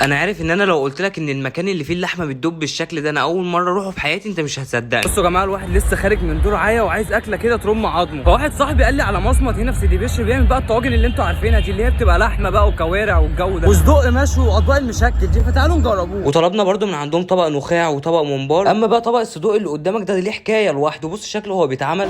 انا عارف ان انا لو قلت لك ان المكان اللي فيه اللحمه بتدوب بالشكل ده انا اول مره اروحه في حياتي انت مش هتصدقني. بصوا يا جماعه، الواحد لسه خارج من دور عيا وعايز اكله كده ترم عظمه، فواحد صاحبي قال لي على مصمت هنا في سيدي بشر بيعمل بقى الطواجن اللي انتوا عارفينها دي، اللي هي بتبقى لحمه بقى وكوارع والجو ده وصدق مشوي واطباق المشكل دي، فتعالوا نجربوه. وطلبنا برده من عندهم طبق نخاع وطبق ممبار. اما بقى طبق الصدوق اللي قدامك ده ليه حكايه لوحده، بص شكله هو بيتعمل.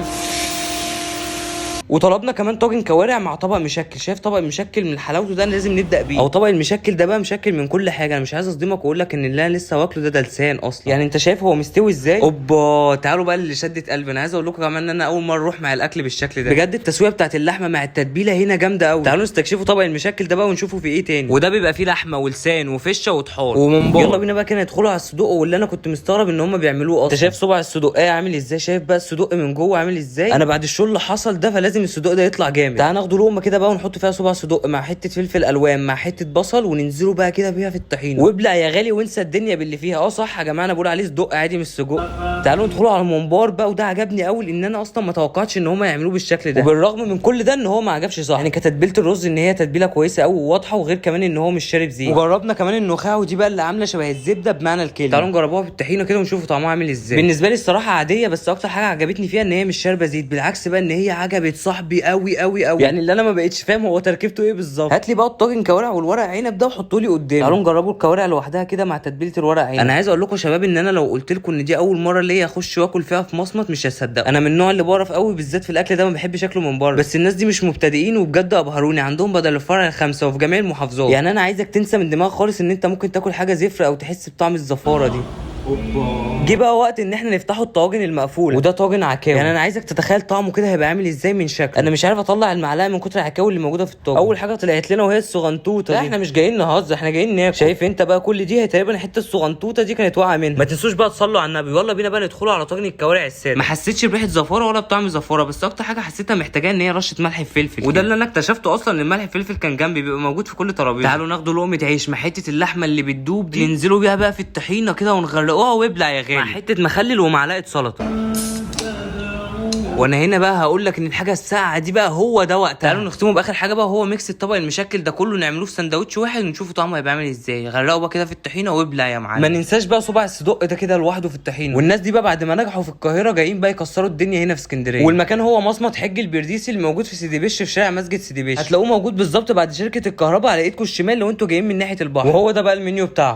وطلبنا كمان طاجن كوارع مع طبق مشكل. شايف طبق المشكل من حلاوته ده لازم نبدا بيه، او طبق المشكل ده بقى مشكل من كل حاجه. انا مش عايز اصدمك واقول لك ان اللي انا لسه واكله ده لسان اصلا، يعني انت شايف هو مستوي ازاي. اوبا تعالوا بقى اللي شدت قلبي، انا عايز اقول لكم كمان ان انا اول مره اروح مع الاكل بالشكل ده بجد. التسويه بتاعت اللحمه مع التتبيله هنا جامده قوي. تعالوا نستكشفوا طبق المشكل ده بقى ونشوفوا في ايه تاني. وده بيبقى فيه لحمه ولسان وفشه وطحال وممبار. يلا بينا بقى كده ندخلوا على الصدوق، واللي انا كنت مستغرب ان هم بيعملوه اصلا. انت شايف صباع الصدوق عامل ازاي؟ شايف بقى الصدوق من جوه عامل ازاي؟ انا بعد الشغل اللي حصل ده فلازم الصدوق ده يطلع جامد. تعال ناخد لقمه كده بقى ونحط فيها صباع صدق مع حته فلفل الوان مع حته بصل، وننزلوا بقى كده بيها في الطحينه وابلع يا غالي وانسى الدنيا باللي فيها. صح يا جماعه، انا بقول عليه صدق عادي مش سجق. تعالوا ندخلوا على الممبار بقى، وده عجبني قوي لان انا اصلا ما توقعتش ان هم يعملوه بالشكل ده، وبالرغم من كل ده ان هو ما عجبش صح. يعني كتتبيله الرز ان هي تتبيله كويسه قوي وواضحه، وغير كمان ان هو مش شارب زيت. وجربنا كمان النخاع ودي بقى اللي عامله شبه الزبده بمعنى الكلمه. تعالوا نجربوها بالطحينه كده ونشوفوا طعمها عامل ازاي. بالنسبه لي الصراحه عاديه، بس اكتر حاجه عجبتني فيها ان هي مش شاربه زيت، بالعكس بقى ان هي عجبت صاحبي قوي قوي قوي. يعني اللي انا ما بقتش فاهم هو تركيبته ايه بالظبط. هات لي بقى الطاجن كوارع والورق عنب ده وحطوا لي قدامي. تعالوا نجربوا الكوارع لوحدها كده مع تتبيله الورق عنب. انا عايز اقول لكم يا شباب ان انا لو قلت لكم ان دي اول مره ليا اخش واكل فيها في مصمت مش هتصدقوا. انا من النوع اللي بعرف قوي بالذات في الاكل ده، ما بحبش اكله من بره، بس الناس دي مش مبتدئين وبجد ابهروني. عندهم بدل الفرع 5 وفي جميع المحافظات. يعني انا عايزك تنسى من دماغك خالص ان انت ممكن تاكل حاجه زفره او تحس بطعم الزفاره دي. جه بقى وقت ان احنا نفتحوا الطواجن المقفول، وده طاجن عكاوي. يعني انا عايزك تتخيل طعمه كده هيبقى عامل ازاي من شكله. انا مش عارف اطلع المعلقه من كتر العكاوي اللي موجوده في الطاجن. اول حاجه طلعت لنا وهي الصغنطوطه دي. احنا مش جايين نهزر، احنا جايين ناكل. شايف انت بقى كل دي هي تقريبا حته الصغنطوطه دي كانت واقعه منها. ما تنسوش بقى تصلوا على النبي. يلا بينا بقى ندخلوا على طاجن الكوارع الساده. ما حسيتش بريحه زفاره ولا بطعم زفاره، بس اكتر حاجه حسيتها محتاجه ان هي رشه ملح فلفل، وده اللي انا اكتشفته اصلا ان الملح الفلفل كان جنبي بيبقى موجود في كل ترابيزه. تعالوا ناخدوا لقمه عيش مع حته اللحمه اللي بتدوب دي، ننزلوا بيها بقى في الطحينه كده ونغرقوها وابلع يا غالي، مع حته مخلل ومعلقه سلطه. وانا هنا بقى هقول لك ان الحاجه الساقعه دي بقى هو ده وقتها. تعالوا نختمه باخر حاجه بقى، هو ميكس الطبق المشكل ده كله نعملوه في سندوتش واحد ونشوفوا طعمه هيبقى عامل ازاي. غرقوا بقى كده في الطحينه وابلع يا معلم. ما ننساش بقى صباع الصدق ده كده لوحده في الطحينه. والناس دي بقى بعد ما نجحوا في القاهره جايين بقى يكسروا الدنيا هنا في اسكندريه، والمكان هو مصمت حج البرديسي اللي موجود في سيدي بشر في شارع مسجد سيدي بشر. هتلاقوه موجود بالظبط بعد شركه الكهرباء على ايدكم الشمال لو انتوا جايين من ناحيه البحر، وهو ده بقى المنيو بتاعهم.